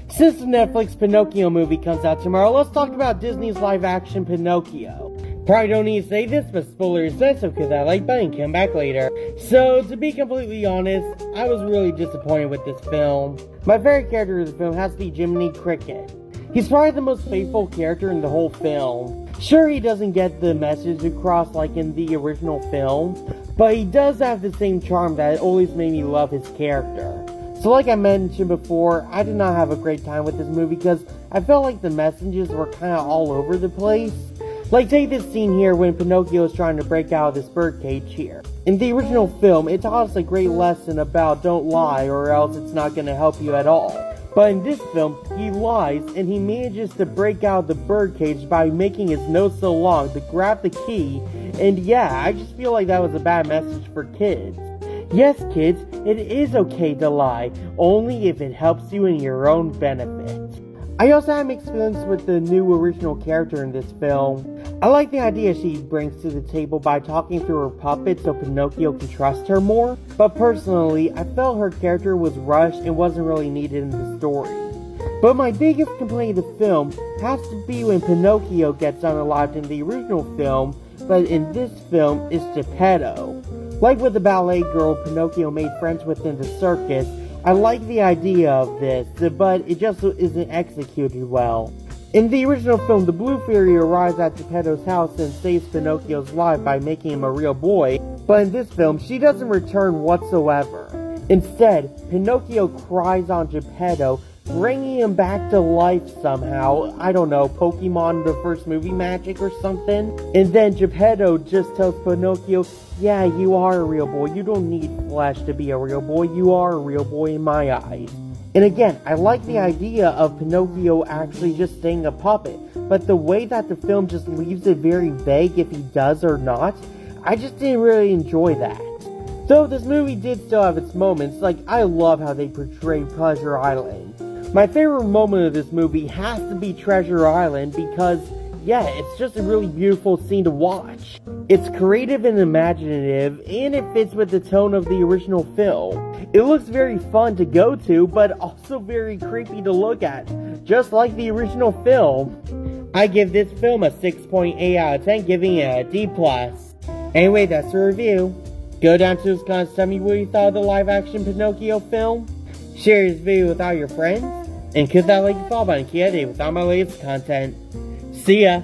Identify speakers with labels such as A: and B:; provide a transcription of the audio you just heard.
A: Since the Netflix Pinocchio movie comes out tomorrow, let's talk about Disney's live-action Pinocchio. Probably don't need to say this, but spoilers then, so click that like button and come back later. So, to be completely honest, I was really disappointed with this film. My favorite character of the film has to be Jiminy Cricket. He's probably the most faithful character in the whole film. Sure, he doesn't get the message across like in the original film, but he does have the same charm that always made me love his character. So like I mentioned before, I did not have a great time with this movie because I felt like the messages were kind of all over the place. Like take this scene here when Pinocchio is trying to break out of this birdcage here. In the original film, it taught us a great lesson about don't lie or else it's not going to help you at all. But in this film, he lies and he manages to break out of the birdcage by making his nose so long to grab the key. And yeah, I just feel like that was a bad message for kids. Yes, kids, it is okay to lie, only if it helps you in your own benefit. I also had mixed feelings with the new original character in this film. I like the idea she brings to the table by talking through her puppet so Pinocchio can trust her more, but personally, I felt her character was rushed and wasn't really needed in the story. But my biggest complaint of the film has to be when Pinocchio gets unalived in the original film, but in this film, it's Geppetto. Like with the ballet girl Pinocchio made friends with in the circus, I like the idea of this, but it just isn't executed well. In the original film, the Blue Fairy arrives at Geppetto's house and saves Pinocchio's life by making him a real boy, but in this film, she doesn't return whatsoever. Instead, Pinocchio cries on Geppetto, bringing him back to life somehow. I don't know, Pokemon the first movie magic or something? And then Geppetto just tells Pinocchio, yeah, you are a real boy. You don't need flesh to be a real boy. You are a real boy in my eyes. And again, I like the idea of Pinocchio actually just staying a puppet, but the way that the film just leaves it very vague if he does or not, I just didn't really enjoy that. Though this movie did still have its moments, like I love how they portray Pleasure Island. My favorite moment of this movie has to be Treasure Island because, yeah, it's just a really beautiful scene to watch. It's creative and imaginative, and it fits with the tone of the original film. It looks very fun to go to, but also very creepy to look at, just like the original film. I give this film a 6.8 out of 10, giving it a D+. Anyway, that's the review. Go down to the comments, tell me what you thought of the live-action Pinocchio film. Share this video with all your friends. And click that like and follow button to keep updated with all my latest content. See ya!